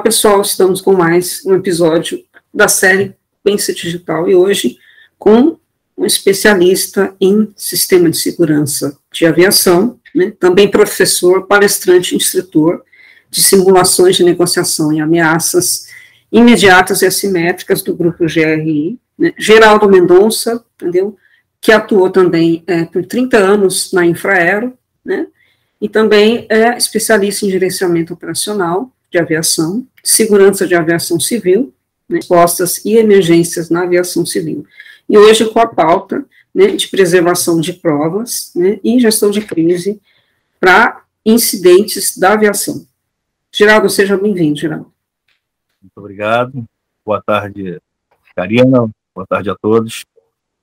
Pessoal, estamos com mais um episódio da série Pense Digital e hoje com um especialista em sistema de segurança de aviação, né, também professor, palestrante, instrutor de simulações de negociação e ameaças imediatas e assimétricas do grupo GRI, né, Geraldo Mendonça, entendeu? Que atuou também por 30 anos na Infraero, né, e também é especialista em gerenciamento operacional de aviação, segurança de aviação civil, né, respostas e emergências na aviação civil. E hoje com a pauta, né, de preservação de provas, né, e gestão de crise para incidentes da aviação. Geraldo, seja bem-vindo, Geraldo. Muito obrigado. Boa tarde, Karina. Boa tarde a todos.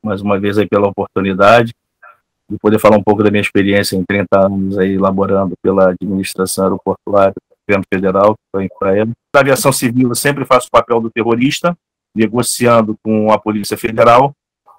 Mais uma vez aí pela oportunidade de poder falar um pouco da minha experiência em 30 anos aí laborando pela administração aeroportuária do governo federal, que foi em Infraero. Na aviação civil eu sempre faço o papel do terrorista, negociando com a Polícia Federal,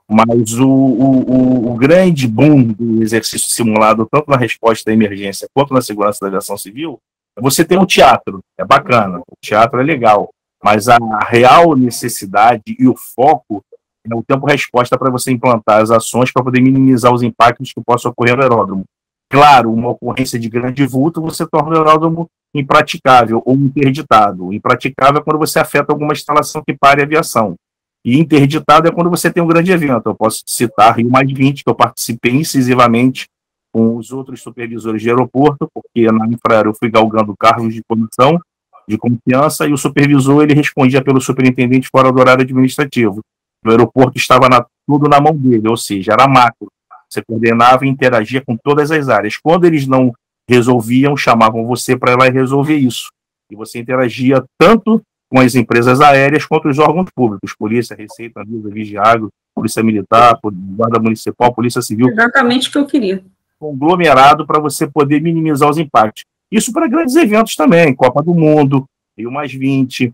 mas o grande boom do exercício simulado, tanto na resposta à emergência quanto na segurança da aviação civil, você tem um teatro, é bacana, o teatro é legal, mas a real necessidade e o foco é o tempo-resposta para você implantar as ações para poder minimizar os impactos que possam ocorrer no aeródromo. Claro, uma ocorrência de grande vulto, você torna o aeródromo impraticável ou interditado. Impraticável é quando você afeta alguma instalação que pare a aviação. E interditado é quando você tem um grande evento. Eu posso citar Rio+20, que eu participei incisivamente com os outros supervisores de aeroporto, porque na Infraero eu fui galgando cargos de comissão, de confiança, e o supervisor ele respondia pelo superintendente fora do horário administrativo. O aeroporto estava tudo na mão dele, ou seja, era macro. Você coordenava e interagia com todas as áreas. Quando eles não resolviam, chamavam você para ir lá e resolver isso. E você interagia tanto com as empresas aéreas quanto os órgãos públicos, Polícia, Receita, Anvisa, Vigiagro, Polícia Militar, Guarda Municipal, Polícia Civil. Exatamente o que eu queria. Conglomerado para você poder minimizar os impactos. Isso para grandes eventos também, Copa do Mundo, Rio+20,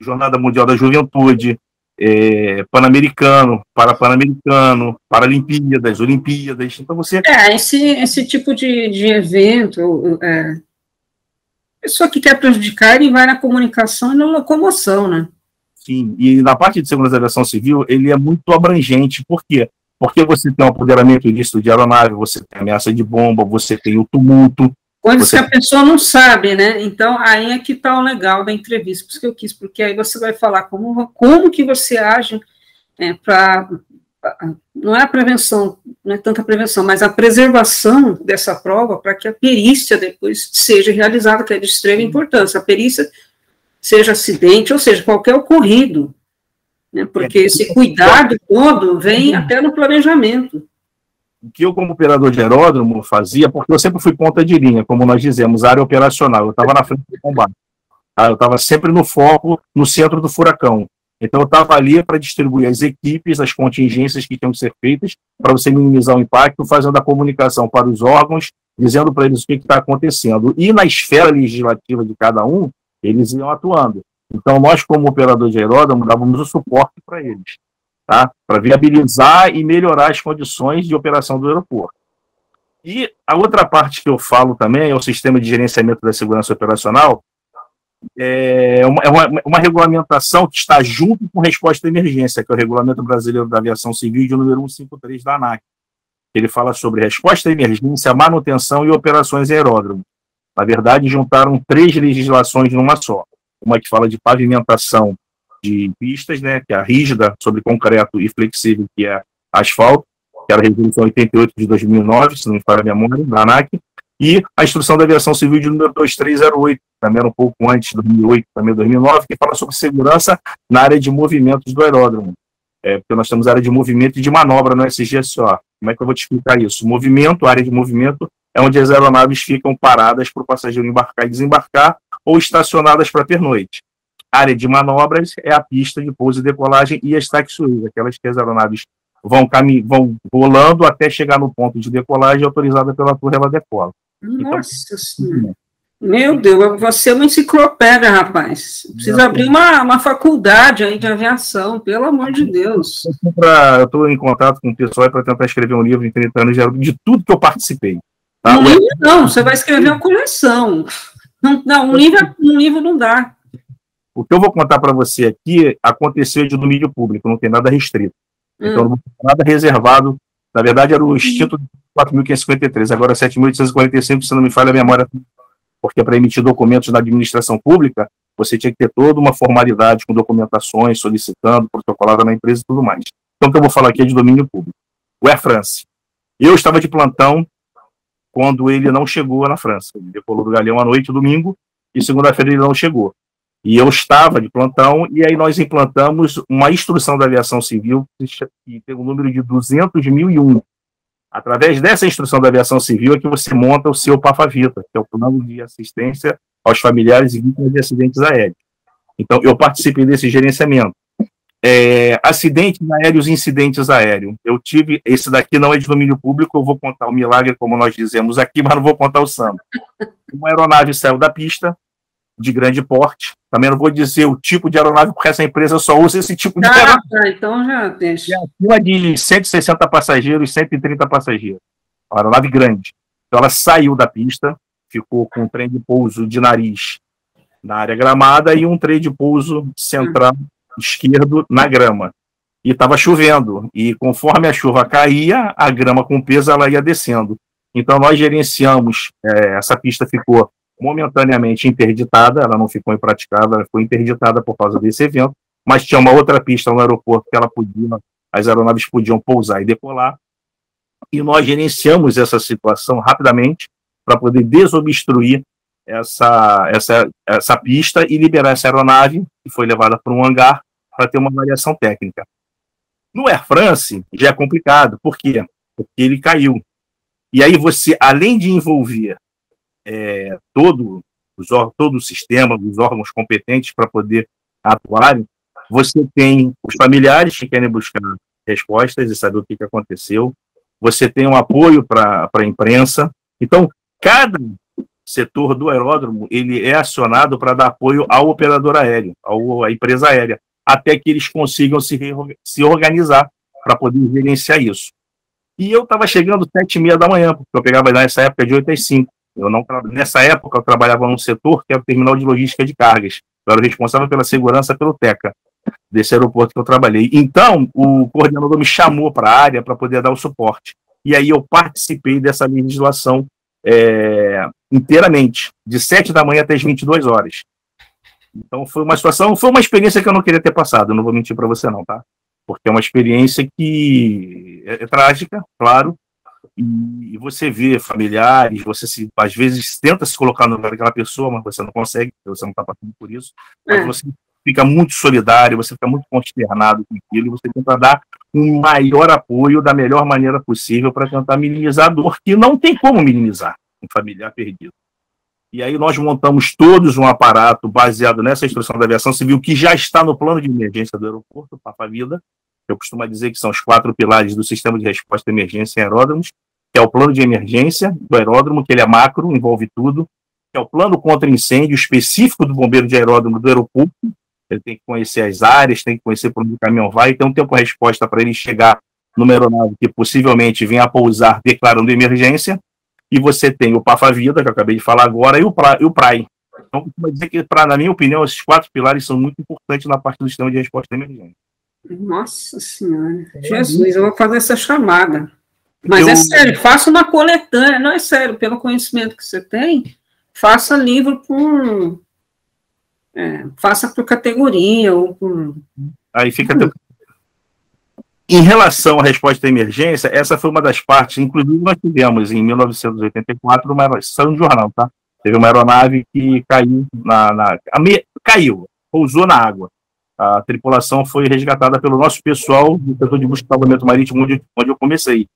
Jornada Mundial da Juventude, Pan-Americano, Paralimpíadas, Olimpíadas. Então você... esse tipo de evento, pessoa que quer prejudicar, ele vai na comunicação e na locomoção, né? Sim, e na parte de segurança da aviação civil, ele é muito abrangente. Por quê? Porque você tem um apoderamento ilícito de aeronave, você tem ameaça de bomba, você tem o tumulto. Coisas que a pessoa não sabe, né? Então, aí é que está o legal da entrevista, por isso que eu quis, porque aí você vai falar como que você age para... Não é a prevenção, não é tanta prevenção, mas a preservação dessa prova para que a perícia depois seja realizada, que é de extrema importância. A perícia, seja acidente, ou seja, qualquer ocorrido, né? Porque esse cuidado todo vem até no planejamento. O que eu, como operador de aeródromo, fazia, porque eu sempre fui ponta de linha, como nós dizemos, área operacional. Eu estava na frente do combate. Tá? Eu estava sempre no foco, no centro do furacão. Então, eu estava ali para distribuir as equipes, as contingências que tinham que ser feitas, para você minimizar o impacto, fazendo a comunicação para os órgãos, dizendo para eles o que está acontecendo. E na esfera legislativa de cada um, eles iam atuando. Então, nós, como operador de aeródromo, dávamos o suporte para eles, tá? Para viabilizar e melhorar as condições de operação do aeroporto. E a outra parte que eu falo também é o sistema de gerenciamento da segurança operacional, uma regulamentação que está junto com resposta à emergência, que é o Regulamento Brasileiro da Aviação Civil de número 153 da ANAC. Ele fala sobre resposta à emergência, manutenção e operações em aeródromo. Na verdade, juntaram 3 legislações numa só. Uma que fala de pavimentação de pistas, né, que é a rígida, sobre concreto, e flexível, que é asfalto, que era a Resolução 88 de 2009, se não me falha a memória, da ANAC, e a Instrução da Aviação Civil de número 2308, também era um pouco antes, 2008, também 2009, que fala sobre segurança na área de movimentos do aeródromo. Porque nós temos área de movimento e de manobra no SGSO. Como é que eu vou te explicar isso? Movimento, área de movimento, é onde as aeronaves ficam paradas para o passageiro embarcar e desembarcar, ou estacionadas para pernoite. A área de manobras é a pista de pouso e decolagem e as taxiways, aquelas que as aeronaves vão rolando até chegar no ponto de decolagem autorizada pela torre, ela decola. Nossa Senhora. Meu Deus, você é uma enciclopédia, rapaz. Precisa abrir uma faculdade aí de aviação, pelo amor de Deus. Eu estou em contato com o pessoal para tentar escrever um livro em 30 anos de tudo que eu participei. Tá? Não, você vai escrever uma coleção. Não, um livro não dá. O que eu vou contar para você aqui aconteceu de domínio público, não tem nada restrito. Então, não tem nada reservado. Na verdade, era o extinto 4.553, agora 7.845, se não me falha a memória, porque para emitir documentos na administração pública, você tinha que ter toda uma formalidade com documentações, solicitando, protocolada na empresa e tudo mais. Então, o que eu vou falar aqui é de domínio público. O Air France. Eu estava de plantão quando ele não chegou na França. Ele decolou do Galeão à noite, domingo, e segunda-feira ele não chegou. E eu estava de plantão, e aí nós implantamos uma instrução da aviação civil que tem o número de 200.001. Através dessa instrução da aviação civil é que você monta o seu PAFAVITA, que é o Plano de Assistência aos Familiares e Vítimas de Acidentes Aéreos. Então, eu participei desse gerenciamento. Acidentes aéreos e incidentes aéreos. Eu tive, esse daqui não é de domínio público, eu vou contar o milagre, como nós dizemos aqui, mas não vou contar o santo. Uma aeronave saiu da pista, de grande porte. Também não vou dizer o tipo de aeronave, porque essa empresa só usa esse tipo de aeronave. Então já deixa. Acima de 160 passageiros, 130 passageiros. Uma aeronave grande. Então ela saiu da pista, ficou com um trem de pouso de nariz na área gramada e um trem de pouso central esquerdo na grama. E estava chovendo. E conforme a chuva caía, a grama com peso ela ia descendo. Então nós gerenciamos, essa pista ficou momentaneamente interditada, ela não ficou impraticável, ela foi interditada por causa desse evento, mas tinha uma outra pista no aeroporto que as aeronaves podiam pousar e decolar, e nós gerenciamos essa situação rapidamente para poder desobstruir essa pista e liberar essa aeronave, que foi levada para um hangar para ter uma avaliação técnica. No Air France já é complicado, por quê? Porque ele caiu. E aí você, além de envolver todo o sistema, os órgãos competentes para poder atuarem, você tem os familiares que querem buscar respostas e saber o que aconteceu, você tem um apoio para a imprensa. Então, cada setor do aeródromo ele é acionado para dar apoio ao operador aéreo, à empresa aérea, até que eles consigam se organizar para poder gerenciar isso. E eu estava chegando 7h30 da manhã, porque eu pegava nessa época de 8 às 5. Nessa época, eu trabalhava num setor que era o terminal de logística de cargas. Eu era o responsável pela segurança pelo TECA, desse aeroporto que eu trabalhei. Então, o coordenador me chamou para a área para poder dar o suporte. E aí eu participei dessa legislação inteiramente, de 7 da manhã até as 22 horas. Então, foi uma experiência que eu não queria ter passado, eu não vou mentir para você não, tá? Porque é uma experiência que é trágica, claro, e você vê familiares, você às vezes tenta se colocar no lugar daquela pessoa, mas você não consegue, você não está passando por isso, mas você fica muito solidário, você fica muito consternado com aquilo, e você tenta dar um maior apoio da melhor maneira possível para tentar minimizar a dor, que não tem como minimizar um familiar perdido. E aí nós montamos todos um aparato baseado nessa instrução da aviação civil, que já está no plano de emergência do aeroporto, PAFAVITA. Eu costumo dizer que são os 4 pilares do sistema de resposta à emergência em aeródromos, que é o plano de emergência do aeródromo, que ele é macro, envolve tudo, que é o plano contra incêndio específico do bombeiro de aeródromo do aeroporto. Ele tem que conhecer as áreas, tem que conhecer por onde o caminhão vai, e tem um tempo de resposta para ele chegar numa aeronave que possivelmente venha a pousar declarando emergência. E você tem o PAFAVITA, que eu acabei de falar agora, e o PRAE. Então, costumo dizer que, na minha opinião, esses 4 pilares são muito importantes na parte do sistema de resposta à emergência. Nossa Senhora, Jesus, eu vou fazer essa chamada. Mas é sério, faça uma coletânea, não é sério, pelo conhecimento que você tem, faça livro por... faça por categoria, ou por... Aí fica... Em relação à resposta à emergência, essa foi uma das partes, inclusive nós tivemos em 1984, saiu no jornal, tá? Teve uma aeronave que caiu, caiu, pousou na água. A tripulação foi resgatada pelo nosso pessoal do setor de busca e salvamento marítimo, onde eu comecei.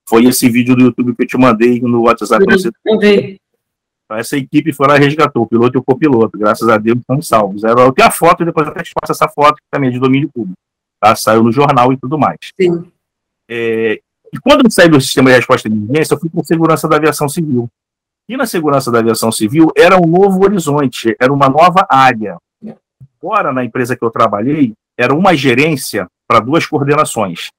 Foi esse vídeo do YouTube que eu te mandei no WhatsApp. Essa equipe foi lá e resgatou, o piloto e o copiloto. Graças a Deus estão salvos. Eu tenho a foto, e depois eu até te passo essa foto, que também é de domínio público. Tá? Saiu no jornal e tudo mais. Sim. E quando eu saí do sistema de resposta à emergência, eu fui para a segurança da aviação civil. E na segurança da aviação civil era um novo horizonte, era uma nova área. Agora, na empresa que eu trabalhei, era uma gerência para 2 coordenações.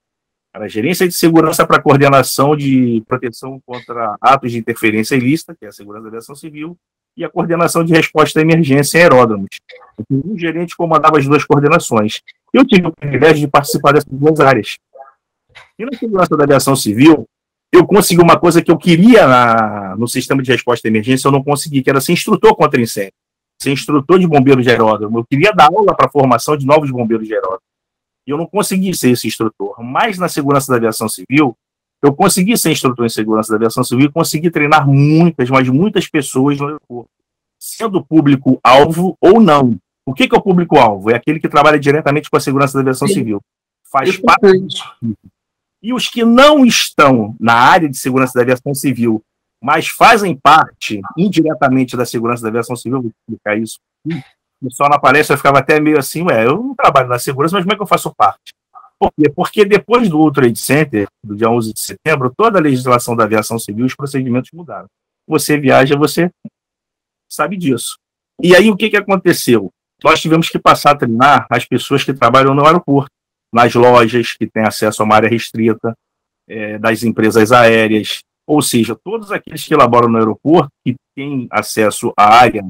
Era a gerência de segurança para coordenação de proteção contra atos de interferência ilícita, que é a segurança da aviação civil, e a coordenação de resposta à emergência em aeródromos. Um gerente comandava as duas coordenações. Eu tive o privilégio de participar dessas duas áreas. E na segurança da aviação civil, eu consegui uma coisa que eu queria no sistema de resposta à emergência, eu não consegui, que era ser instrutor contra incêndio, ser instrutor de bombeiros de aeródromo. Eu queria dar aula para a formação de novos bombeiros de aeródromo. E eu não consegui ser esse instrutor. Mas na segurança da aviação civil, eu consegui ser instrutor em segurança da aviação civil e consegui treinar muitas, mas muitas pessoas no aeroporto, sendo público-alvo ou não. O que é o público-alvo? É aquele que trabalha diretamente com a segurança da aviação civil. Faz parte. E os que não estão na área de segurança da aviação civil, mas fazem parte indiretamente da segurança da aviação civil, vou explicar isso. O pessoal na palestra ficava até meio assim, eu não trabalho na segurança, mas como é que eu faço parte? Por quê? Porque depois do World Trade Center, do dia 11 de setembro, toda a legislação da aviação civil, os procedimentos mudaram. Você viaja, você sabe disso. E aí o que aconteceu? Nós tivemos que passar a treinar as pessoas que trabalham no aeroporto, nas lojas que têm acesso a uma área restrita, das empresas aéreas, ou seja, todos aqueles que elaboram no aeroporto, que têm acesso à área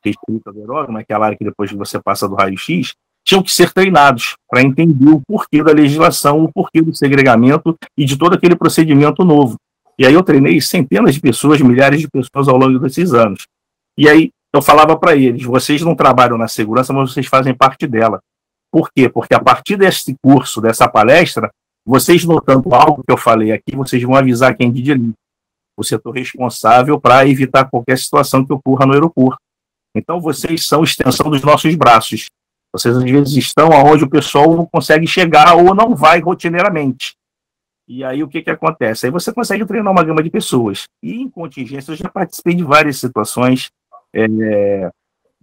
restrita do aeródromo, aquela área que depois você passa do raio-x, tinham que ser treinados para entender o porquê da legislação, o porquê do segregamento e de todo aquele procedimento novo. E aí eu treinei centenas de pessoas, milhares de pessoas ao longo desses anos. E aí eu falava para eles, vocês não trabalham na segurança, mas vocês fazem parte dela. Por quê? Porque a partir desse curso, dessa palestra, vocês notando algo que eu falei aqui, vocês vão avisar quem de direito, o setor responsável para evitar qualquer situação que ocorra no aeroporto. Então vocês são extensão dos nossos braços. Vocês às vezes estão onde o pessoal não consegue chegar ou não vai rotineiramente. E aí o que acontece? Aí você consegue treinar uma gama de pessoas. E em contingência eu já participei de várias situações.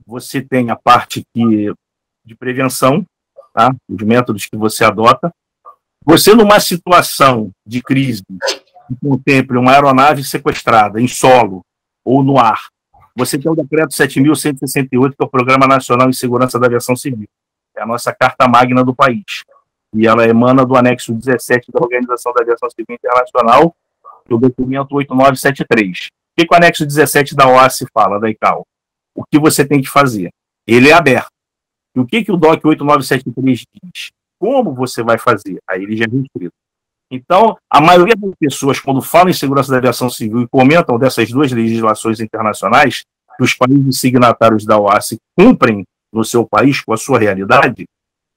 Você tem a parte de prevenção, tá? Os métodos que você adota. Você numa situação de crise, que contemple uma aeronave sequestrada em solo ou no ar, você tem o decreto 7.168, que é o Programa Nacional de Segurança da Aviação Civil. É a nossa carta magna do país. E ela emana do anexo 17 da Organização da Aviação Civil Internacional, do documento 8973. O que o anexo 17 da OASI fala, da ICAO? O que você tem que fazer? Ele é aberto. E o que o DOC 8973 diz? Como você vai fazer? Aí ele já é restrito. Então, a maioria das pessoas, quando falam em segurança da aviação civil e comentam dessas duas legislações internacionais, que os países signatários da OASI cumprem no seu país, com a sua realidade,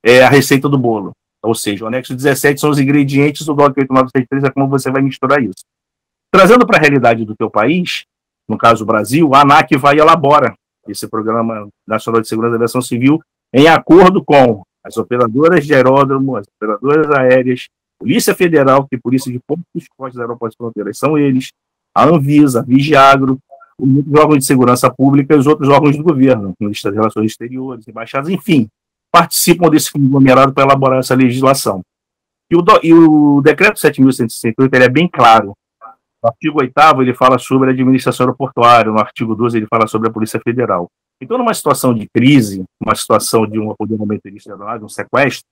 é a receita do bolo. Ou seja, o anexo 17 são os ingredientes do DOC 8973, é como você vai misturar isso. Trazendo para a realidade do teu país, no caso o Brasil, a ANAC vai e elabora esse Programa Nacional de Segurança da Aviação Civil em acordo com as operadoras de aeródromo, as operadoras aéreas, Polícia Federal, que Polícia de Portos e Costas, Aeroportos e Fronteiras são eles, a Anvisa, a Vigiagro, os órgãos de segurança pública e os outros órgãos do governo, Ministério das Relações Exteriores, embaixadas, enfim, participam desse conglomerado para elaborar essa legislação. E o decreto 7.168 ele é bem claro. No artigo 8º ele fala sobre a administração aeroportuária, no artigo 12 ele fala sobre a Polícia Federal. Então, numa situação de crise, uma situação de um apoderamento ilícito da aeronave, um sequestro,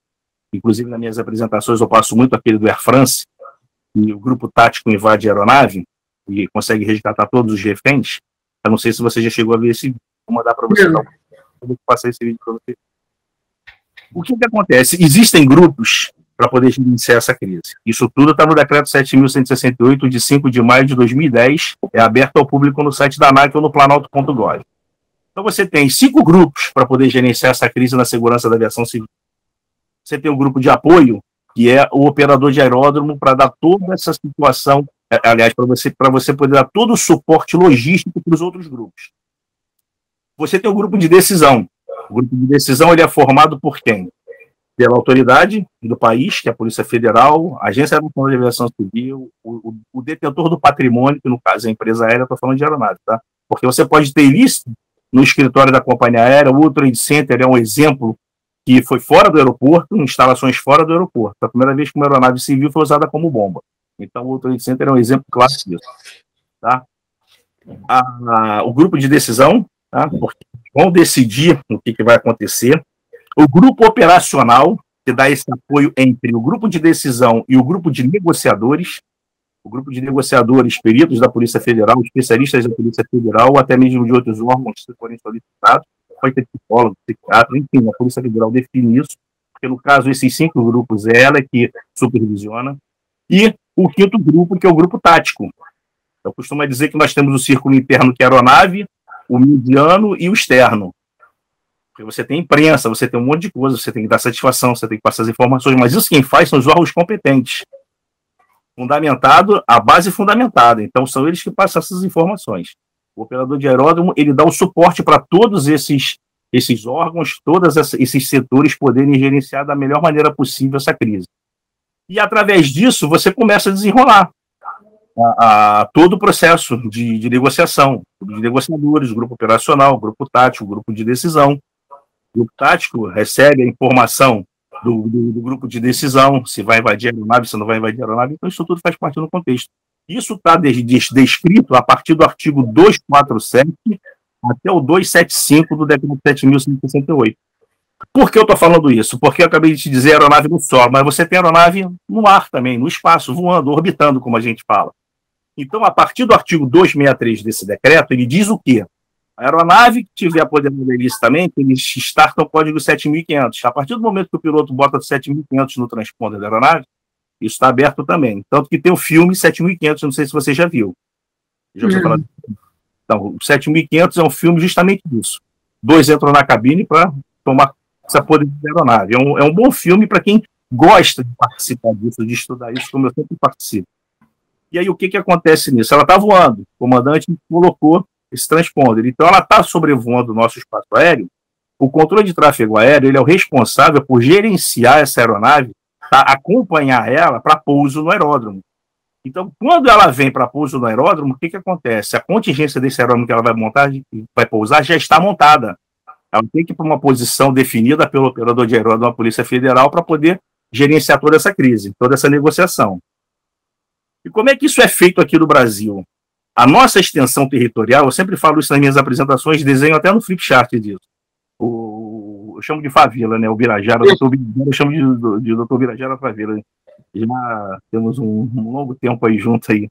inclusive nas minhas apresentações eu passo muito aquele do Air France, e o grupo tático invade a aeronave e consegue resgatar todos os reféns. Eu não sei se você já chegou a ver esse vídeo, vou mandar para você. Eu vou passar esse vídeo para você. O que acontece? Existem grupos para poder gerenciar essa crise. Isso tudo está no decreto 7.168, de 5 de maio de 2010, é aberto ao público no site da ANAC ou no planalto.gov. Então você tem 5 grupos para poder gerenciar essa crise na segurança da aviação civil. Você tem o grupo de apoio, que é o operador de aeródromo, para dar toda essa situação, aliás, para você poder dar todo o suporte logístico para os outros grupos. Você tem o grupo de decisão. O grupo de decisão ele é formado por quem? Pela autoridade do país, que é a Polícia Federal, a Agência Nacional de Aviação Civil, o detentor do patrimônio, que no caso é a empresa aérea, estou falando de aeronave, tá? Porque você pode ter ilícito no escritório da companhia aérea. O World Trade Center é um exemplo que foi fora do aeroporto, instalações fora do aeroporto. A primeira vez que uma aeronave civil foi usada como bomba. Então, o World Trade Center é um exemplo clássico disso. Tá? O grupo de decisão, tá? Porque vão decidir o que vai acontecer. O grupo operacional, que dá esse apoio entre o grupo de decisão e o grupo de negociadores. o grupo de negociadores, peritos da Polícia Federal, especialistas da Polícia Federal, ou até mesmo de outros órgãos, se forem solicitados, pode ter psicólogo, psiquiatra, enfim, a Polícia Federal define isso, porque no caso, esses 5 grupos, é ela que supervisiona, e o 5º grupo, que é o grupo tático. Eu costumo dizer que nós temos o círculo interno, que é a aeronave, o mediano e o externo. Porque você tem imprensa, você tem um monte de coisa, você tem que dar satisfação, você tem que passar as informações, mas isso quem faz são os órgãos competentes. Fundamentado, a base fundamentada. Então, são eles que passam essas informações. O operador de aeródromo, ele dá o suporte para todos esses órgãos, todos esses setores poderem gerenciar da melhor maneira possível essa crise. E, através disso, você começa a desenrolar todo o processo de negociação, de negociadores, grupo operacional, grupo tático, grupo de decisão. O grupo tático recebe a informação do grupo de decisão, se vai invadir a aeronave, se não vai invadir a aeronave, então isso tudo faz parte do contexto. Isso está descrito a partir do artigo 247 até o 275 do decreto 7.168. Por que eu estou falando isso? Porque eu acabei de te dizer aeronave no solo, mas você tem aeronave no ar também, no espaço, voando, orbitando, como a gente fala. Então, a partir do artigo 263 desse decreto, ele diz o quê? A aeronave que tiver apoderada ilicitamente, eles startam o código 7.500. A partir do momento que o piloto bota 7.500 no transponder da aeronave, isso está aberto também. Tanto que tem o filme 7.500, não sei se você já viu. Já ouviu falar? Então, o 7.500 é um filme justamente disso. 2 entram na cabine para tomar essa poder da aeronave. É um bom filme para quem gosta de participar disso, de estudar isso, como eu sempre participo. E aí, o que acontece nisso? Ela está voando, o comandante colocou esse transponder. Então, ela está sobrevoando o nosso espaço aéreo. O controle de tráfego aéreo, ele é o responsável por gerenciar essa aeronave, tá? Acompanhar ela para pouso no aeródromo. Então, quando ela vem para pouso no aeródromo, o que acontece? A contingência desse aeródromo que ela vai montar, vai pousar, já está montada. Ela tem que ir para uma posição definida pelo operador de aeródromo da Polícia Federal para poder gerenciar toda essa crise, toda essa negociação. E como é que isso é feito aqui no Brasil? A nossa extensão territorial, eu sempre falo isso nas minhas apresentações, desenho até no flipchart disso. Eu chamo de favela, né? O Birajara, eu chamo de doutor Birajara Favela. Já temos um longo tempo aí junto aí.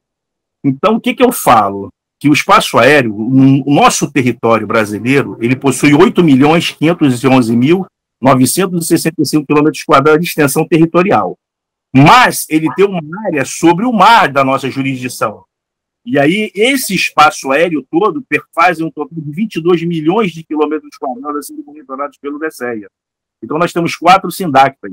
Então, o que eu falo? Que o espaço aéreo, o nosso território brasileiro, ele possui 8.511.965 km² de extensão territorial. Mas ele tem uma área sobre o mar da nossa jurisdição. E aí, esse espaço aéreo todo perfaz um total de 22 milhões de quilômetros quadrados sendo monitorados pelo DSEA. Então, nós temos 4 SINDACPAs,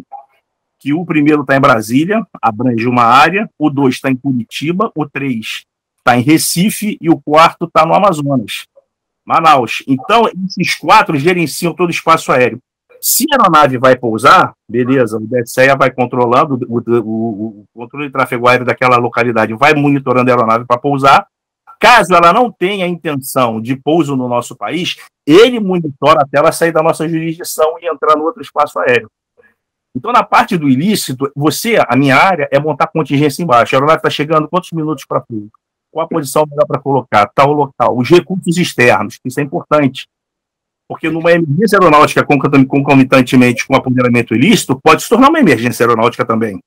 que o primeiro está em Brasília, abrange uma área, o 2 está em Curitiba, o 3 está em Recife e o 4 está no Amazonas, Manaus. Então, esses 4 gerenciam todo o espaço aéreo. Se a aeronave vai pousar, beleza, o DSEA vai controlando, o controle de tráfego aéreo daquela localidade vai monitorando a aeronave para pousar. Caso ela não tenha intenção de pouso no nosso país, ele monitora até ela sair da nossa jurisdição e entrar no outro espaço aéreo. Então, na parte do ilícito, a minha área é montar contingência embaixo. A aeronave está chegando, quantos minutos para pouso? Qual a posição melhor para colocar? Tal local. Os recursos externos, isso é importante. Porque numa emergência aeronáutica concomitantemente com apoderamento ilícito, pode se tornar uma emergência aeronáutica também.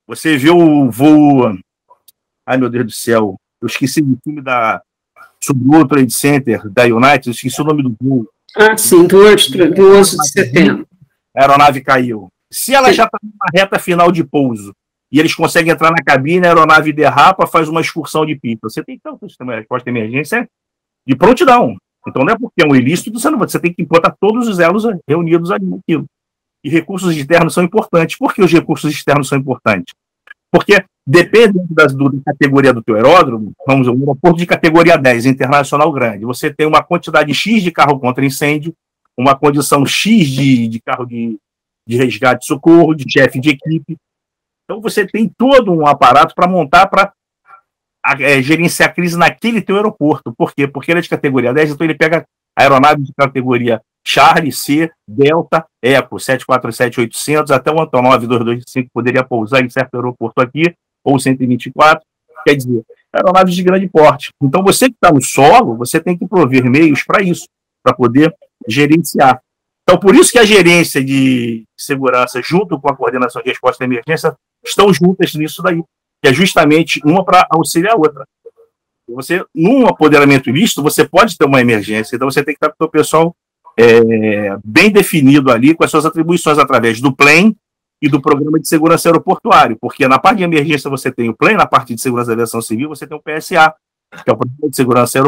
Você viu o voo... Ai, meu Deus do céu. Eu esqueci do filme sobre o World Trade Center da United, eu esqueci o nome do voo. Ah, sim, do 11 de setembro. A aeronave caiu. Se ela já está numa reta final de pouso e eles conseguem entrar na cabine, a aeronave derrapa, faz uma excursão de pista. Você tem tanto sistema de resposta de emergência de prontidão. Então não é porque é um ilícito, você tem que botar todos os elos reunidos ali naquilo. E recursos externos são importantes. Por que os recursos externos são importantes? Porque depende da categoria do teu aeródromo, vamos dizer, um aeroporto de categoria 10, internacional grande, você tem uma quantidade X de carro contra incêndio, uma condição X de carro de resgate e socorro, de chefe de equipe. Então você tem todo um aparato para montar, para gerenciar a crise naquele teu aeroporto. Por quê? Porque ele é de categoria 10, então ele pega a aeronave de categoria Charlie, C, Delta, Eco, 747-800, até o Antonov 225 poderia pousar em certo aeroporto aqui, ou 124, quer dizer, aeronaves de grande porte. Então você que está no solo, você tem que prover meios para isso, para poder gerenciar. Então, por isso que a gerência de segurança, junto com a coordenação de resposta à emergência, estão juntas nisso daí. que é justamente uma para auxiliar a outra. Você, num apoderamento ilícito, você pode ter uma emergência, então você tem que estar com o seu pessoal bem definido ali, com as suas atribuições através do PLEM e do Programa de Segurança Aeroportuário, porque na parte de emergência você tem o PLEM, na parte de segurança da aviação civil você tem o PSA, que é o Programa de Segurança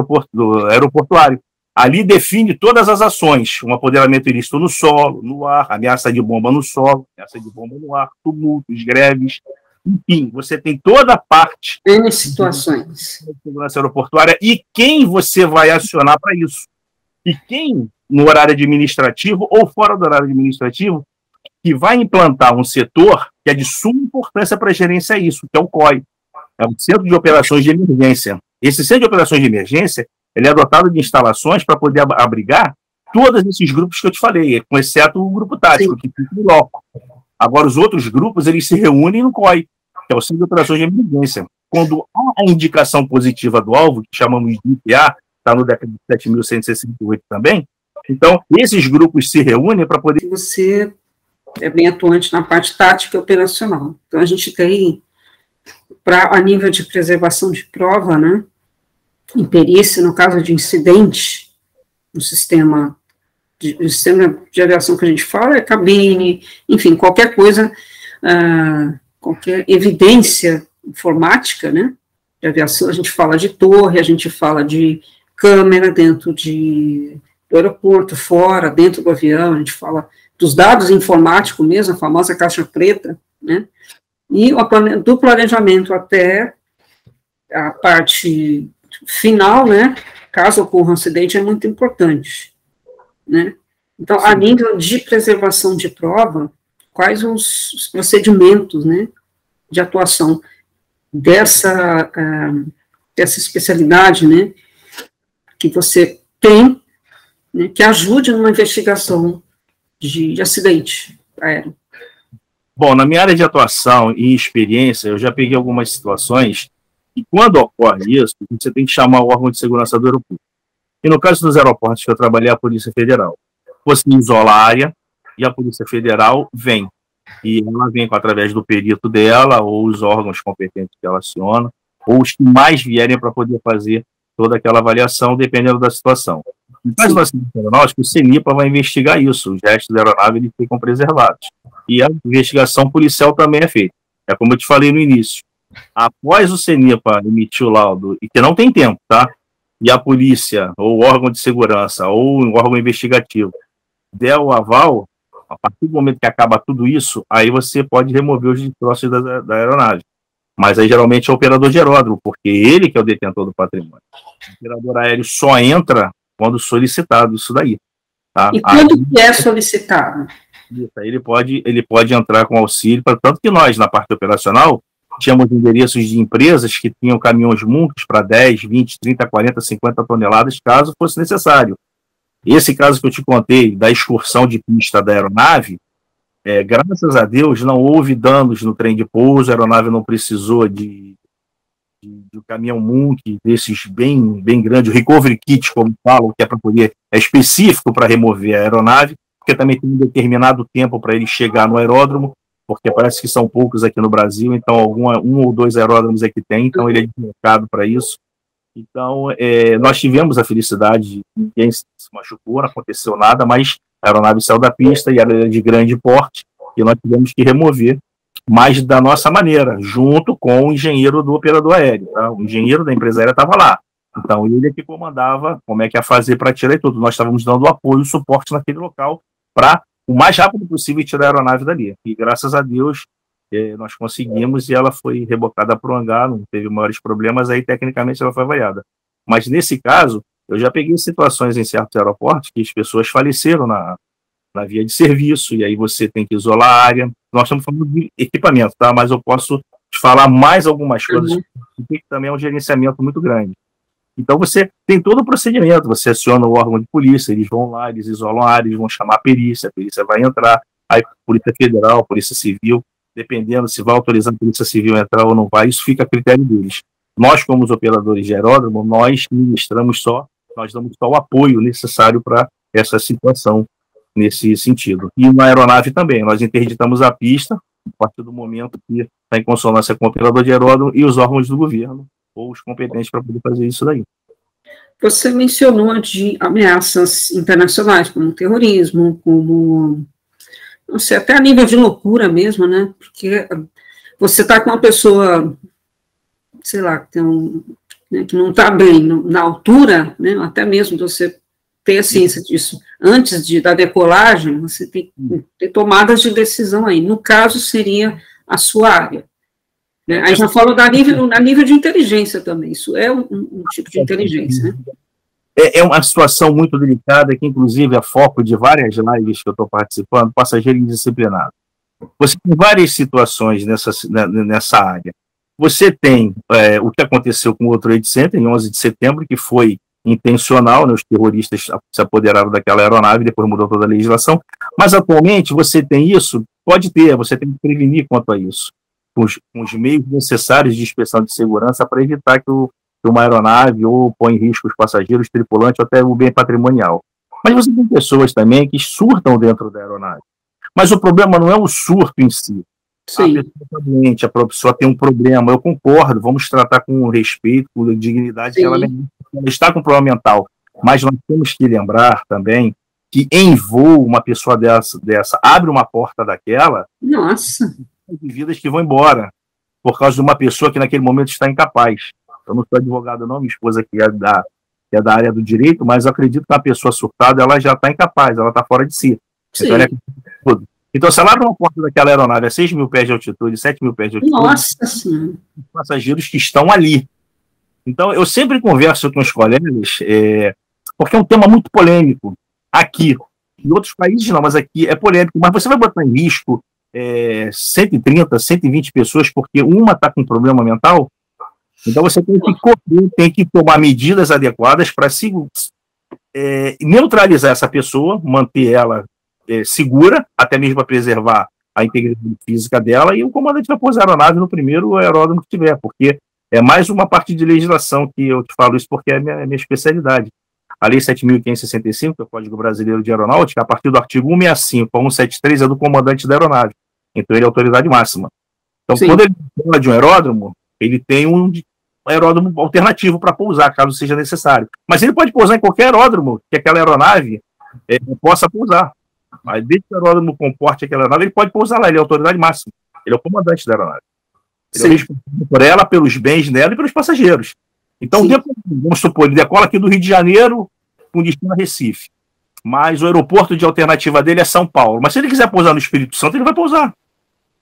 Aeroportuário. Ali define todas as ações, um apoderamento ilícito no solo, no ar, ameaça de bomba no solo, ameaça de bomba no ar, tumultos, greves, enfim, você tem toda a parte N situações de segurança aeroportuária e quem você vai acionar para isso. E quem, no horário administrativo ou fora do horário administrativo, que vai implantar um setor que é de suma importância para gerenciar isso, que é o COI, é o Centro de Operações de Emergência. Esse Centro de Operações de Emergência, ele é dotado de instalações para poder abrigar todos esses grupos que eu te falei, com exceto o grupo tático, que fica no loco. Agora, os outros grupos, eles se reúnem no COI, que é o Centro de Operações de Emergência. Quando há a indicação positiva do alvo, que chamamos de IPA, está no decreto 7.168 também, então, esses grupos se reúnem para poder... Você é bem atuante na parte tática e operacional. Então, a gente tem, a nível de preservação de prova, né, em perícia, no caso de incidente, no sistema de aviação que a gente fala, é cabine, enfim, qualquer coisa, qualquer evidência informática, né, de aviação, a gente fala de torre, a gente fala de câmera dentro do aeroporto, fora, dentro do avião, a gente fala dos dados informáticos mesmo, a famosa caixa preta, né, e do planejamento até a parte final, né, caso ocorra um acidente, é muito importante, né. Então, a nível de preservação de prova, quais os procedimentos, né, de atuação dessa especialidade, né, que você tem, né, que ajude numa investigação de acidente aéreo? Bom, na minha área de atuação e experiência, eu já peguei algumas situações e quando ocorre isso, você tem que chamar o órgão de segurança do aeroporto. E no caso dos aeroportos que eu trabalhei, a Polícia Federal. Você isola a área e a Polícia Federal vem. E ela vem através do perito dela, ou os órgãos competentes que ela aciona, ou os que mais vierem para poder fazer toda aquela avaliação, dependendo da situação. No caso do acidente aeronáutico, o CENIPA vai investigar isso, os restos da aeronave eles ficam preservados. E a investigação policial também é feita. É como eu te falei no início. Após o CENIPA emitir o laudo, e que não tem tempo, tá? E a polícia, ou o órgão de segurança, ou o órgão investigativo, der o aval, a partir do momento que acaba tudo isso, aí você pode remover os destroços da aeronave. Mas aí geralmente é o operador de aeródromo, porque ele que é o detentor do patrimônio. O operador aéreo só entra quando solicitado isso daí. Tá? E quando que é solicitado? Ele pode entrar com auxílio, tanto que nós, na parte operacional, tínhamos endereços de empresas que tinham caminhões muncos para 10, 20, 30, 40, 50 toneladas, caso fosse necessário. Esse caso que eu te contei, da excursão de pista da aeronave, graças a Deus não houve danos no trem de pouso, a aeronave não precisou de um caminhão munk desses bem grande, o recovery kit, como falam, que é específico para remover a aeronave, porque também tem um determinado tempo para ele chegar no aeródromo, porque parece que são poucos aqui no Brasil, então um ou dois aeródromos é que tem, então ele é deslocado para isso. Então, nós tivemos a felicidade de ninguém se machucou, não aconteceu nada, mas a aeronave saiu da pista e era de grande porte, e nós tivemos que remover, mas da nossa maneira, junto com o engenheiro do operador aéreo. Tá? O engenheiro da empresa aérea estava lá. Então, ele é que comandava como é que ia fazer para tirar e tudo. Nós estávamos dando apoio e suporte naquele local para, o mais rápido possível, tirar a aeronave dali. E, graças a Deus, nós conseguimos e ela foi rebocada para o hangar, não teve maiores problemas, aí, tecnicamente, ela foi avaliada. Mas, nesse caso, eu já peguei situações em certos aeroportos que as pessoas faleceram na via de serviço, e aí você tem que isolar a área. Nós estamos falando de equipamento, tá? Mas eu posso te falar mais algumas coisas, que também é um gerenciamento muito grande. Então você tem todo o procedimento, você aciona o órgão de polícia, eles vão lá, eles isolam a área, eles vão chamar a perícia vai entrar, aí Polícia Federal, Polícia Civil, dependendo se vai autorizar a Polícia Civil a entrar ou não vai, isso fica a critério deles. Nós, como os operadores de aeródromo, nós damos só o apoio necessário para essa situação, nesse sentido. E na aeronave também, nós interditamos a pista, a partir do momento que está em consonância com o operador de aeródromo e os órgãos do governo, ou os competentes para poder fazer isso daí. Você mencionou de ameaças internacionais, como terrorismo, como, não sei, até a nível de loucura mesmo, né? Porque você está com uma pessoa, sei lá, que não está bem na altura, né? Até mesmo você ter a ciência disso antes da decolagem, você tem que ter tomadas de decisão aí. No caso, seria a sua área. Né? Aí já falo a nível de inteligência também, isso é um tipo de inteligência, né? É uma situação muito delicada, que inclusive é foco de várias lives que eu estou participando, passageiro indisciplinado. Você tem várias situações nessa área. Você tem o que aconteceu com o World Trade Center em 11 de setembro, que foi intencional, né, os terroristas se apoderaram daquela aeronave, depois mudou toda a legislação, mas atualmente você tem isso, você tem que prevenir quanto a isso, com os meios necessários de inspeção de segurança para evitar que uma aeronave ou põe em risco os passageiros, tripulantes, ou até o bem patrimonial. Mas você tem pessoas também que surtam dentro da aeronave. Mas o problema não é o surto em si. Sim. A pessoa está doente, a pessoa tem um problema, eu concordo, vamos tratar com respeito, com dignidade, que ela está com problema mental. Mas nós temos que lembrar também que em voo, uma pessoa dessa abre uma porta daquela, nossa, tem vidas que vão embora, por causa de uma pessoa que naquele momento está incapaz. Eu não sou advogado não, minha esposa que é da área do direito, mas eu acredito que uma pessoa surtada, ela já está incapaz, ela está fora de si. Então, se ela abre uma porta daquela aeronave a 6 mil pés de altitude, 7 mil pés de altitude, nossa senhora, os passageiros que estão ali. Então, eu sempre converso com os colegas, porque é um tema muito polêmico aqui. Em outros países não, mas aqui é polêmico. Mas você vai botar em risco 130, 120 pessoas porque uma está com problema mental? Então, você tem que tomar medidas adequadas para neutralizar essa pessoa, manter ela segura, até mesmo para preservar a integridade física dela, e o comandante vai pousar a aeronave no primeiro aeródromo que tiver, porque é mais uma parte de legislação que eu te falo isso porque é a minha especialidade. A Lei 7.565, que é o Código Brasileiro de Aeronáutica, a partir do artigo 165 a 173 é do comandante da aeronave, então ele é a autoridade máxima. Então, sim, quando ele fala de um aeródromo, ele tem um aeródromo alternativo para pousar, caso seja necessário. Mas ele pode pousar em qualquer aeródromo que aquela aeronave possa pousar. Mas desde que o aeródromo comporte aquela aeronave, ele pode pousar lá, ele é a autoridade máxima. Ele é o comandante da aeronave. Ele é responsável por ela, pelos bens dela e pelos passageiros. Então, vamos supor, ele decola aqui do Rio de Janeiro com destino a Recife. Mas o aeroporto de alternativa dele é São Paulo. Mas se ele quiser pousar no Espírito Santo, ele vai pousar.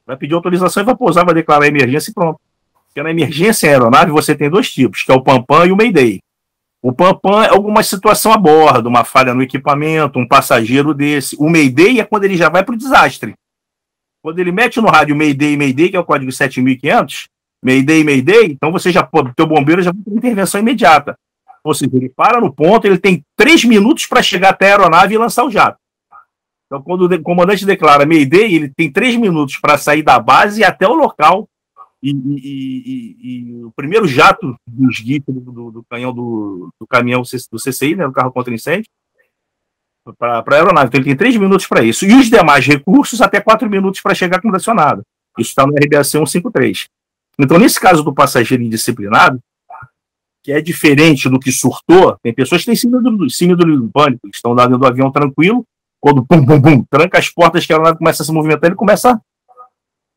Vai pedir autorização e vai pousar, vai declarar a emergência e pronto. Porque na emergência em aeronave você tem dois tipos, que é o PAM-PAM e o Mayday. O PAM-PAM é alguma situação a bordo, uma falha no equipamento, um passageiro desse. O Mayday é quando ele já vai para o desastre. Quando ele mete no rádio Mayday, Mayday, que é o código 7500, Mayday, Mayday, então você já pode, teu bombeiro já vai ter intervenção imediata. Ou seja, ele para no ponto, ele tem 3 minutos para chegar até a aeronave e lançar o jato. Então, quando o comandante declara Mayday, ele tem 3 minutos para sair da base e até o local. E o primeiro jato do esguicho do canhão do caminhão do CCI, né, do carro contra incêndio, para a aeronave. Então, ele tem 3 minutos para isso. E os demais recursos, até 4 minutos para chegar condicionado. Isso está no RBAC 153. Então, nesse caso do passageiro indisciplinado, que é diferente do que surtou, tem pessoas que têm síndrome do pânico, que estão lá dentro do avião tranquilo, quando pum, pum, pum, tranca as portas que a aeronave começa a se movimentar, ele começa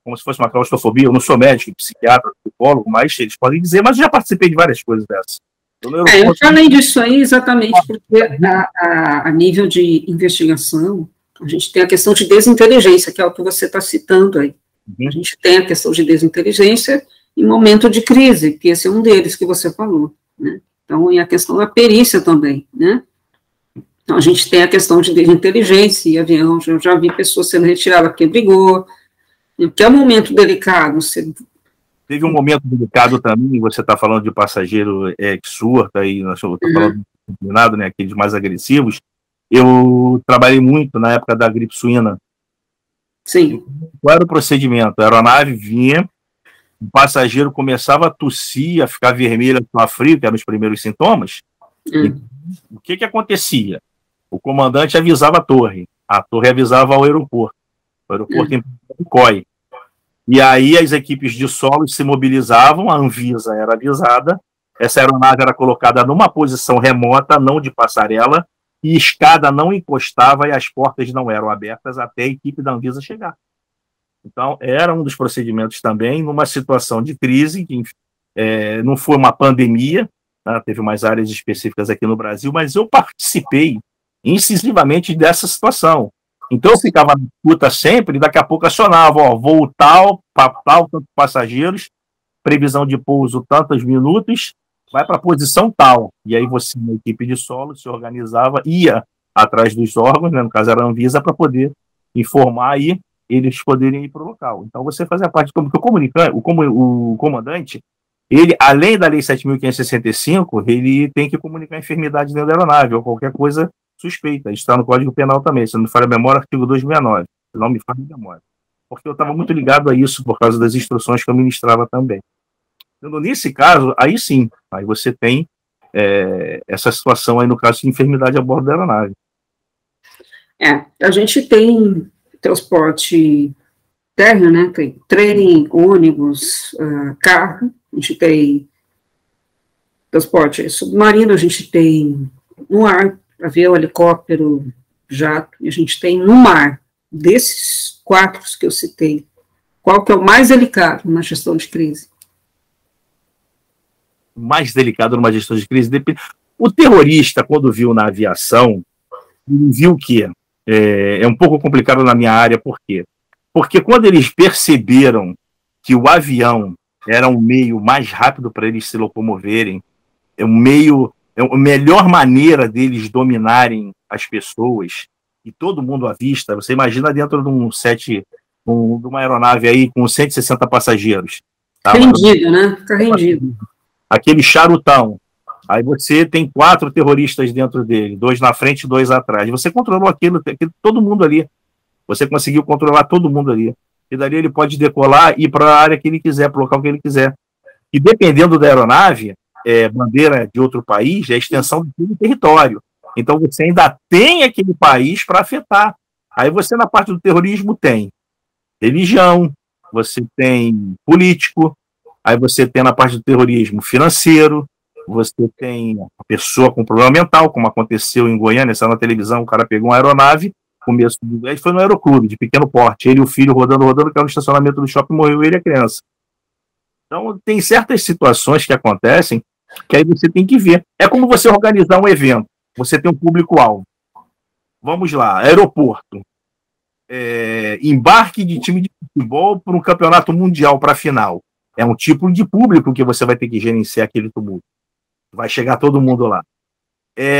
como se fosse uma claustrofobia. Eu não sou médico, psiquiatra, psicólogo, mas eles podem dizer, mas eu já participei de várias coisas dessas. Eu falei disso aí exatamente porque a nível de investigação, a gente tem a questão de desinteligência, que é o que você está citando aí. Uhum. A gente tem a questão de desinteligência em momento de crise, que esse é um deles que você falou, né? Então, e a questão da perícia também, né? Então, a gente tem a questão de desinteligência e avião, eu já vi pessoas sendo retiradas porque brigou, porque é um momento delicado. Teve um momento delicado também, você está falando de passageiro que surta, aí nós estamos falando de disciplinado, né, aqueles mais agressivos. Eu trabalhei muito na época da gripe suína. Sim. Qual era o procedimento? A aeronave vinha, o passageiro começava a tossir, a ficar vermelho, a frio, que eram os primeiros sintomas. O que acontecia? O comandante avisava a torre avisava ao aeroporto. O aeroporto tem COI. E aí as equipes de solo se mobilizavam, a Anvisa era avisada, essa aeronave era colocada numa posição remota, não de passarela, e escada não encostava e as portas não eram abertas até a equipe da Anvisa chegar. Então, era um dos procedimentos também, numa situação de crise, que não foi uma pandemia, né, teve umas áreas específicas aqui no Brasil, mas eu participei incisivamente dessa situação. Então, eu ficava na escuta sempre, e daqui a pouco acionava, voo tal, tantos passageiros, previsão de pouso tantos minutos, vai para a posição tal. E aí você, na equipe de solo, se organizava, ia atrás dos órgãos, né, no caso era a Anvisa, para poder informar e eles poderem ir para o local. Então, você fazia parte, como que o comandante, ele, além da Lei 7.565, ele tem que comunicar a enfermidade dentro da aeronave, ou qualquer coisa suspeita. Isso está no Código Penal também, se não me falha a memória, artigo 269, se não me falha a memória. Porque eu estava muito ligado a isso, por causa das instruções que eu ministrava também. Então, nesse caso, aí sim, aí você tem essa situação aí no caso de enfermidade a bordo da aeronave. A gente tem transporte térreo, né, tem trem, ônibus, carro, a gente tem transporte submarino, a gente tem no ar, avião, helicóptero, jato, e a gente tem no mar. Desses 4 que eu citei, qual que é o mais delicado na gestão de crise? Mais delicado numa gestão de crise depende. O terrorista, quando viu na aviação, viu que é um pouco complicado na minha área, por quê? Porque quando eles perceberam que o avião era um meio mais rápido para eles se locomoverem, a melhor maneira deles dominarem as pessoas, e todo mundo à vista, você imagina dentro de de uma aeronave aí com 160 passageiros. Tá? Rendido, né? Fica rendido. Aquele charutão. Aí você tem 4 terroristas dentro dele, 2 na frente e 2 atrás. Você controlou aquilo, todo mundo ali. Você conseguiu controlar todo mundo ali. E dali ele pode decolar e ir para a área que ele quiser, para o local que ele quiser. E dependendo da aeronave, bandeira de outro país, é a extensão do território. Então você ainda tem aquele país para afetar. Aí você, na parte do terrorismo, tem religião, você tem político, aí você tem na parte do terrorismo financeiro, você tem a pessoa com problema mental, como aconteceu em Goiânia, saiu na televisão, o cara pegou uma aeronave, ele foi no aeroclube, de pequeno porte, ele e o filho rodando, caiu no estacionamento do shopping, morreu ele e a criança. Então, tem certas situações que acontecem que aí você tem que ver. É como você organizar um evento, você tem um público-alvo. Vamos lá, aeroporto. Embarque de time de futebol para um campeonato mundial para a final. É um tipo de público que você vai ter que gerenciar aquele tumulto. Vai chegar todo mundo lá.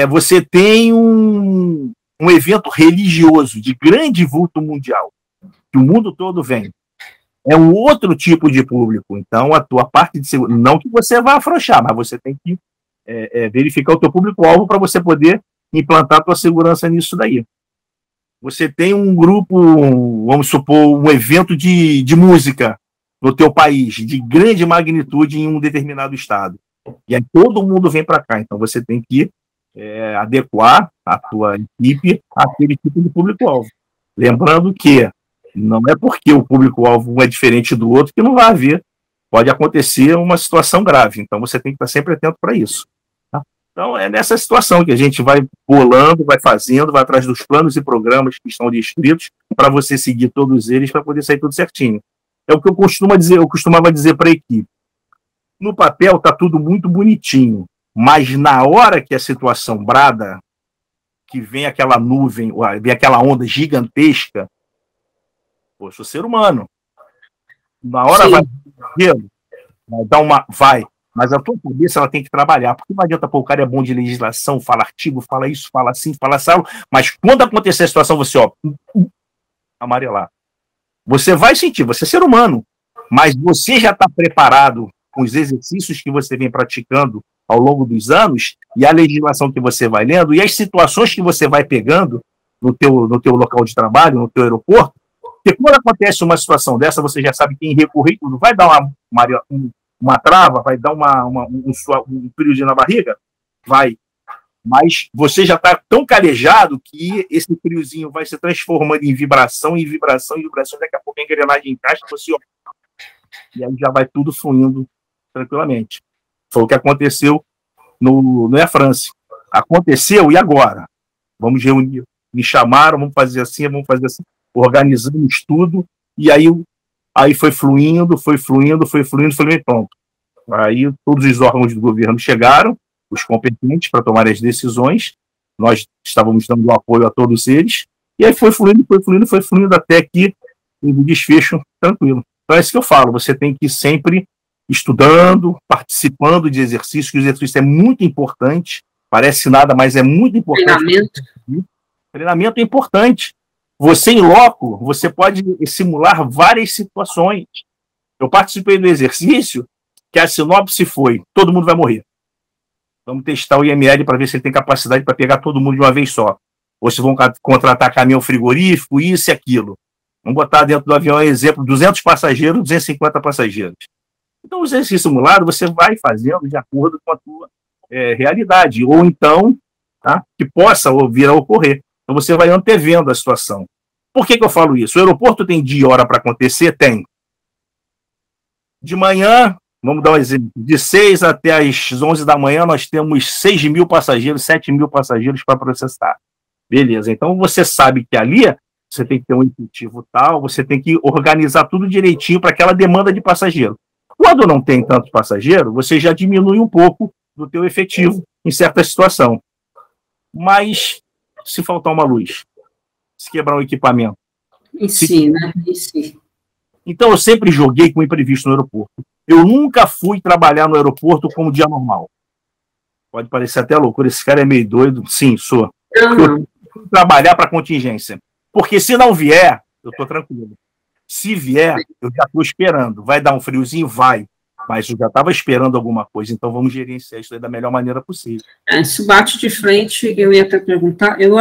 Você tem um evento religioso de grande vulto mundial, que o mundo todo vem. É um outro tipo de público. Então, a tua parte de segurança, não que você vá afrouxar, mas você tem que verificar o teu público-alvo para você poder implantar a tua segurança nisso daí. Você tem um grupo, vamos supor, um evento de música no teu país, de grande magnitude em um determinado estado. E aí todo mundo vem para cá. Então você tem que adequar a tua equipe àquele tipo de público-alvo. Lembrando que não é porque o público-alvo um é diferente do outro que não vai haver. Pode acontecer uma situação grave. Então você tem que estar sempre atento para isso. Tá? Então é nessa situação que a gente vai bolando, vai fazendo, vai atrás dos planos e programas que estão descritos para você seguir todos eles para poder sair tudo certinho. É o que eu costumava dizer para a equipe. No papel está tudo muito bonitinho, mas na hora que a situação brada, que vem aquela nuvem, vem aquela onda gigantesca, eu sou ser humano. Na hora vai dar vai, mas a tua cabeça ela tem que trabalhar, porque não adianta, o cara é bom de legislação, fala artigo, fala isso, fala assim, fala assado, mas quando acontecer a situação, você, amarelar. Você vai sentir, você é ser humano, mas você já está preparado com os exercícios que você vem praticando ao longo dos anos e a legislação que você vai lendo e as situações que você vai pegando no teu local de trabalho, no teu aeroporto, porque quando acontece uma situação dessa, você já sabe quem recorrer, tudo vai dar uma trava, vai dar um friozinho na barriga, vai. Mas você já está tão calejado que esse friozinho vai se transformando em vibração, daqui a pouco a engrenagem encaixa, você E aí já vai tudo fluindo tranquilamente. Foi o que aconteceu no Air France. Aconteceu, e agora? Vamos reunir. Me chamaram, vamos fazer assim. Organizamos tudo, e aí foi fluindo, pronto. Aí todos os órgãos do governo chegaram, os competentes para tomar as decisões, nós estávamos dando apoio a todos eles, e aí foi fluindo até que o desfecho tranquilo. Então é isso que eu falo, você tem que ir sempre estudando, participando de exercícios, que o exercício é muito importante, parece nada, mas é muito importante. Treinamento é importante. Você, em loco, você pode simular várias situações. Eu participei do exercício que a sinopse foi: todo mundo vai morrer. Vamos testar o IML para ver se ele tem capacidade para pegar todo mundo de uma vez só. Ou se vão contratar caminhão frigorífico, isso e aquilo. Vamos botar dentro do avião, exemplo, 200 passageiros, 250 passageiros. Então, o exercício simulado você vai fazendo de acordo com a tua realidade. Ou então, tá, que possa vir a ocorrer. Então, você vai antevendo a situação. Por que eu falo isso? O aeroporto tem dia e hora para acontecer? Tem. De manhã, vamos dar um exemplo, de 6 até as 11 da manhã, nós temos 6 mil passageiros, 7 mil passageiros para processar. Beleza, então você sabe que ali você tem que ter um efetivo tal, você tem que organizar tudo direitinho para aquela demanda de passageiro. Quando não tem tanto passageiro, você já diminui um pouco do teu efetivo em certa situação. Mas se faltar uma luz, se quebrar um equipamento. Em si, né? Em si. Então eu sempre joguei com imprevisto no aeroporto. Eu nunca fui trabalhar no aeroporto como dia normal. Pode parecer até loucura, esse cara é meio doido. Sim, sou. Eu fui trabalhar para contingência. Porque se não vier, eu estou tranquilo. Se vier, eu já estou esperando. Vai dar um friozinho? Vai. Mas eu já estava esperando alguma coisa, então vamos gerenciar isso aí da melhor maneira possível. Se bate de frente, eu ia até perguntar, eu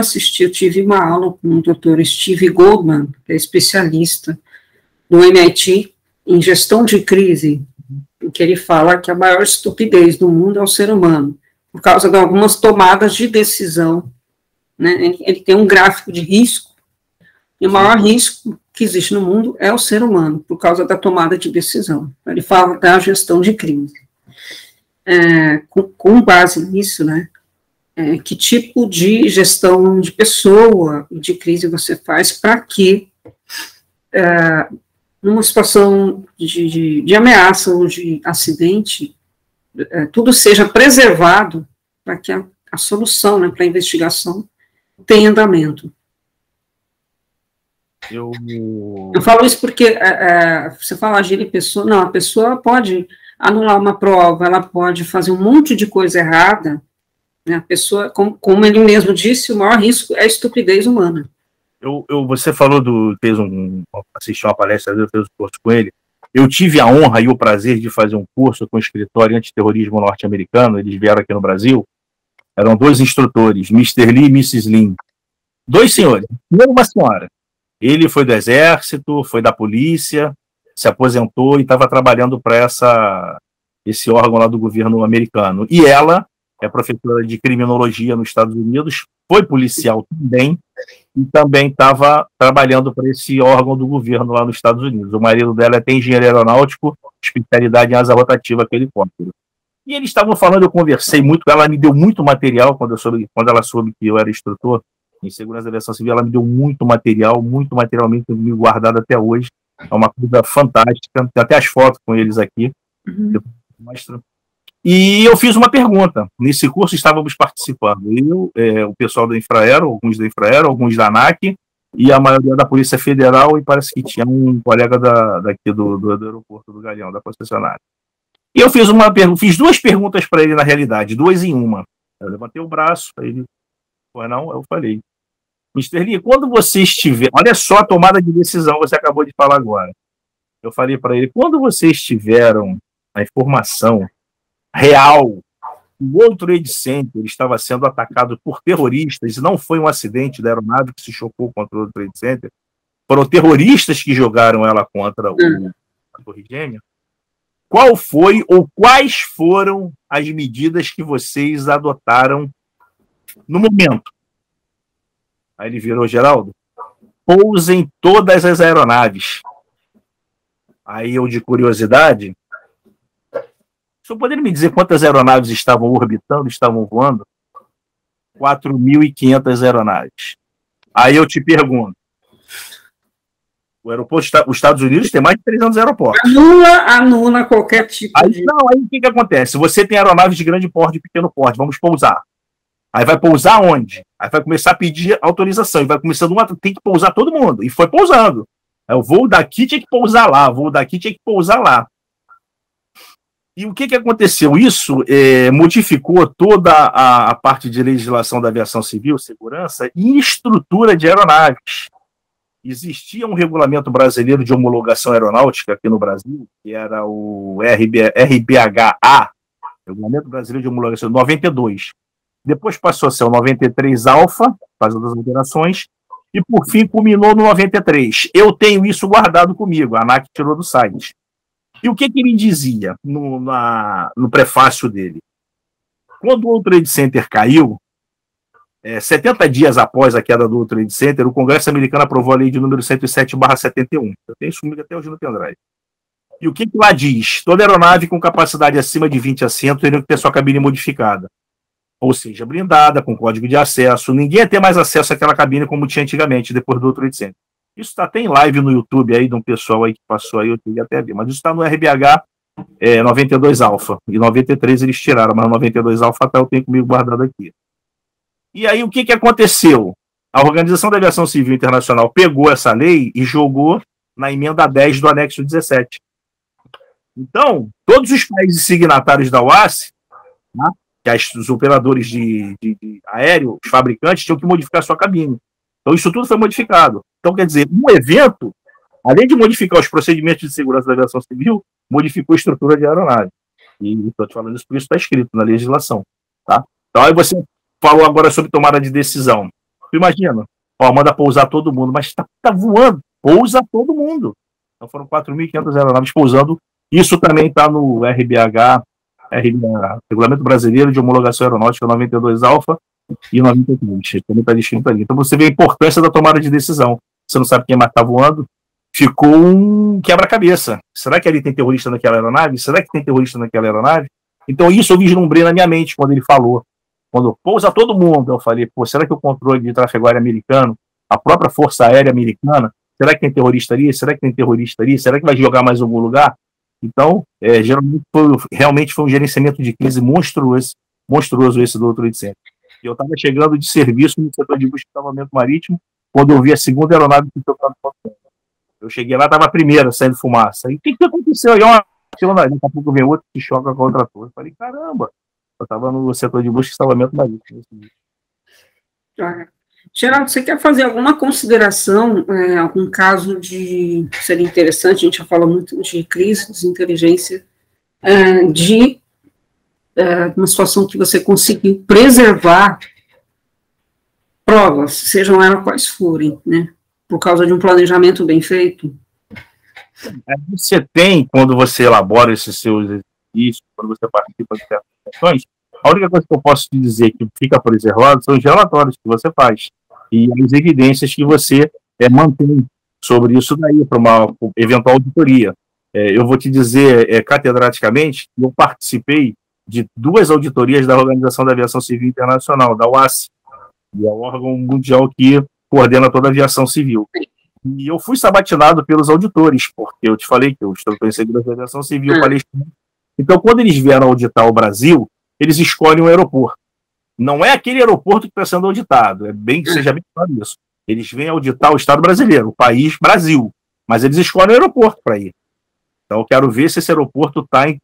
tive uma aula com o Dr. Steve Goldman, que é especialista do MIT em gestão de crise, em que ele fala que a maior estupidez do mundo é o ser humano, por causa de algumas tomadas de decisão, né? Ele tem um gráfico de risco, e o maior risco que existe no mundo é o ser humano, por causa da tomada de decisão. Ele fala da gestão de crise. Com base nisso, né, que tipo de gestão de pessoa e de crise você faz para que, numa situação de ameaça ou de acidente, tudo seja preservado para que a solução, né, para a investigação tenha andamento. Eu falo isso porque você fala agir em pessoa, não, a pessoa pode anular uma prova, ela pode fazer um monte de coisa errada, né, a pessoa, como ele mesmo disse, o maior risco é a estupidez humana. Você falou assistiu uma palestra dele, eu fiz um curso com ele. Eu tive a honra e o prazer de fazer um curso com o escritório antiterrorismo norte-americano, eles vieram aqui no Brasil, eram 2 instrutores, Mr. Lee e Mrs. Lin, 2 senhores, e uma senhora. Ele foi do exército, foi da polícia, se aposentou e estava trabalhando para esse órgão lá do governo americano. E ela é professora de criminologia nos Estados Unidos, foi policial também, e também estava trabalhando para esse órgão do governo lá nos Estados Unidos. O marido dela é engenheiro aeronáutico, especialidade em asa rotativa com helicóptero. E eles estavam falando, eu conversei muito com ela, me deu muito material quando ela soube que eu era instrutor em segurança da aviação civil, ela me deu muito materialmente guardado até hoje. É uma coisa fantástica, tem até as fotos com eles aqui. E eu fiz uma pergunta. Nesse curso estávamos participando o pessoal da Infraero, alguns da ANAC, e a maioria da Polícia Federal, e parece que tinha um colega daqui do aeroporto do Galeão, da concessionária. E eu fiz 2 perguntas para ele, na realidade, 2 em uma. Eu levantei o braço, aí ele não, eu falei: Mr. Lee, quando você estiver... Olha só a tomada de decisão, você acabou de falar agora. Eu falei para ele: quando vocês tiveram a informação real que o World Trade Center estava sendo atacado por terroristas, e não foi um acidente da aeronave que se chocou contra o World Trade Center, foram terroristas que jogaram ela contra a Torre Gêmea, qual foi ou quais foram as medidas que vocês adotaram no momento? Aí ele virou: Geraldo, pousem todas as aeronaves. Aí eu, de curiosidade, o senhor poderia me dizer quantas aeronaves estavam orbitando, estavam voando? 4.500 aeronaves. Aí eu te pergunto, o aeroporto, os Estados Unidos tem mais de 300 aeroportos. Anula qualquer tipo de... Não, aí o que acontece? Você tem aeronaves de grande porte e pequeno porte, vamos pousar. Aí vai pousar onde? Aí vai começar a pedir autorização, e vai começando tem que pousar todo mundo. E foi pousando. O voo daqui tinha que pousar lá, o voo daqui tinha que pousar lá. E o que aconteceu? Isso modificou toda a parte de legislação da aviação civil, segurança e estrutura de aeronaves. Existia um regulamento brasileiro de homologação aeronáutica aqui no Brasil, que era o RBHA, Regulamento Brasileiro de Homologação, 92. Depois passou a ser o 93 Alfa, fazendo as alterações, e por fim culminou no 93. Eu tenho isso guardado comigo, a ANAC tirou do site. E o que ele dizia no prefácio dele? Quando o World Trade Center caiu, 70 dias após a queda do World Trade Center, o Congresso americano aprovou a lei de número 107/71. Eu tenho isso comigo até hoje no pendrive. E o que lá diz? Toda aeronave com capacidade acima de 20 assentos teria que ter sua cabine modificada. Ou seja, blindada, com código de acesso. Ninguém ia ter mais acesso àquela cabine como tinha antigamente, depois do World Trade Center. Isso está até em live no YouTube aí, de um pessoal aí que passou aí, eu tive até ver. Mas isso está no RBH 92 Alpha. E 93 eles tiraram, mas 92 Alpha até eu tenho comigo guardado aqui. E aí o que aconteceu? A Organização da Aviação Civil Internacional pegou essa lei e jogou na emenda 10 do anexo 17. Então, todos os países signatários da OASI, né, que os operadores de aéreo, os fabricantes, tinham que modificar a sua cabine. Então, isso tudo foi modificado. Então, quer dizer, um evento, além de modificar os procedimentos de segurança da aviação civil, modificou a estrutura de aeronave. E estou te falando isso porque isso está escrito na legislação. Tá? Então, aí você falou agora sobre tomada de decisão. Tu imagina, manda pousar todo mundo, mas está voando, pousa todo mundo. Então, foram 4.500 aeronaves pousando. Isso também está no RBH, Regulamento Brasileiro de Homologação Aeronáutica 92 Alfa e 93. Também está descrito ali. Então você vê a importância da tomada de decisão. Você não sabe quem mais está voando, ficou um quebra-cabeça. Será que ali tem terrorista naquela aeronave? Será que tem terrorista naquela aeronave? Então isso eu vislumbrei na minha mente quando ele falou. Quando pousa todo mundo, eu falei, será que o controle de tráfego aéreo americano, a própria Força Aérea Americana, será que tem terrorista ali? Será que tem terrorista ali? Será que vai jogar mais em algum lugar? Então, realmente foi um gerenciamento de crise monstruoso esse do World Trade Center. Eu estava chegando de serviço no setor de busca e salvamento marítimo, quando eu vi a segunda aeronave que foi para o container. Eu cheguei lá, estava a primeira, saindo fumaça. E o que aconteceu? Aí, daqui a pouco vem outro que choca com a outra torre. Eu falei, caramba, eu estava no setor de busca e salvamento marítimo. Geraldo, você quer fazer alguma consideração, algum caso de... Seria interessante, a gente já fala muito de crise, de inteligência, de uma situação que você conseguiu preservar provas, sejam elas quais forem, né? Por causa de um planejamento bem feito? Você tem, quando você elabora esses seus exercícios, quando você participa de certas questões, a única coisa que eu posso te dizer que fica preservado são os relatórios que você faz e as evidências que você mantém sobre isso daí para uma eventual auditoria. Eu vou te dizer catedraticamente que eu participei de 2 auditorias da Organização da Aviação Civil Internacional, da OASI, que é o órgão mundial que coordena toda a aviação civil. E eu fui sabatinado pelos auditores, porque eu te falei que eu estou em segurança da aviação civil palestina. Então, quando eles vieram auditar o Brasil, eles escolhem um aeroporto. Não é aquele aeroporto que está sendo auditado, seja bem claro isso. Eles vêm auditar o Estado brasileiro, o país Brasil, mas eles escolhem o aeroporto para ir. Então, eu quero ver se esse aeroporto está em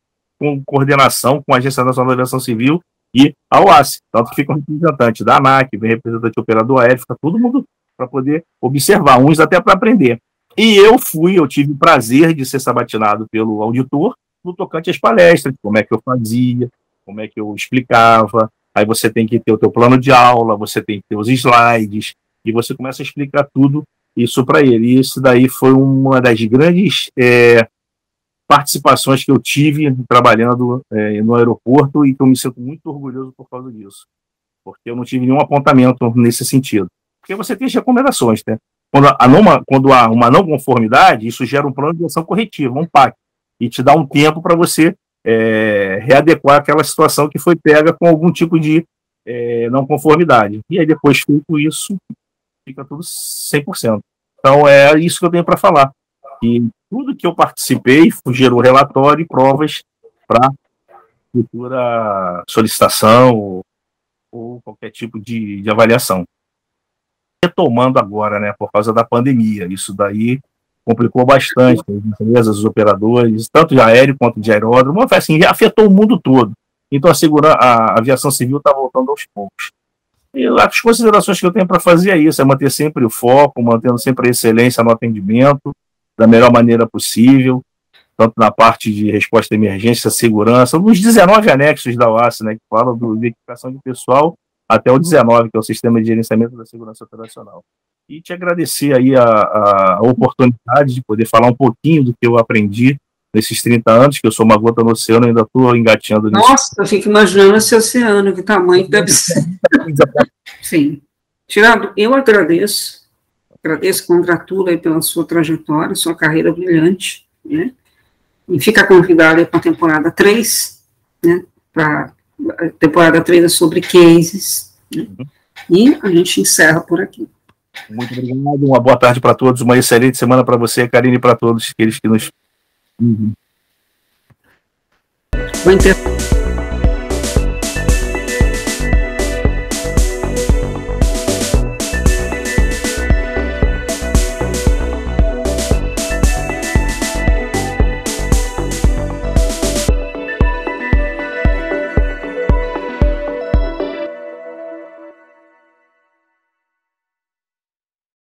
coordenação com a Agência Nacional da Aviação Civil e a OASI. Tanto que fica um representante da ANAC, vem representante operador aéreo, fica todo mundo para poder observar, uns até para aprender. E eu tive o prazer de ser sabatinado pelo auditor no tocante às palestras, como é que eu fazia, como é que eu explicava. Aí você tem que ter o teu plano de aula, você tem que ter os slides, e você começa a explicar tudo isso para ele. E isso daí foi uma das grandes participações que eu tive trabalhando no aeroporto e que eu me sinto muito orgulhoso por causa disso. Porque eu não tive nenhum apontamento nesse sentido. Porque você tem as recomendações, né? quando há uma não conformidade, isso gera um plano de ação corretiva, um PAC, e te dá um tempo para você readequar aquela situação que foi pega com algum tipo de não conformidade. E aí, depois feito isso, fica tudo 100%. Então, é isso que eu tenho para falar. E tudo que eu participei gerou relatório e provas para futura solicitação ou qualquer tipo de avaliação. Retomando agora, né, por causa da pandemia, isso daí complicou bastante as empresas, os operadores, tanto de aéreo quanto de aeródromo, assim, afetou o mundo todo. Então a aviação civil está voltando aos poucos. E as considerações que eu tenho para fazer é isso, é manter sempre o foco, mantendo sempre a excelência no atendimento, da melhor maneira possível, tanto na parte de resposta à emergência, segurança, nos 19 anexos da OASSE, né, que falam de equipação de pessoal, até o 19, que é o Sistema de Gerenciamento da Segurança Operacional. E te agradecer aí a oportunidade de poder falar um pouquinho do que eu aprendi nesses 30 anos, que eu sou uma gota no oceano, ainda estou engateando nisso. Nossa, eu fico imaginando esse oceano, que tamanho que deve ser. Sim. Tirado, eu agradeço, congratulo aí pela sua trajetória, sua carreira brilhante, né? E fica convidado para a temporada 3, né? Para a temporada 3 é sobre cases, né? E a gente encerra por aqui. Muito obrigado, uma boa tarde para todos, uma excelente semana para você, Karine, e para todos aqueles que nos... Vou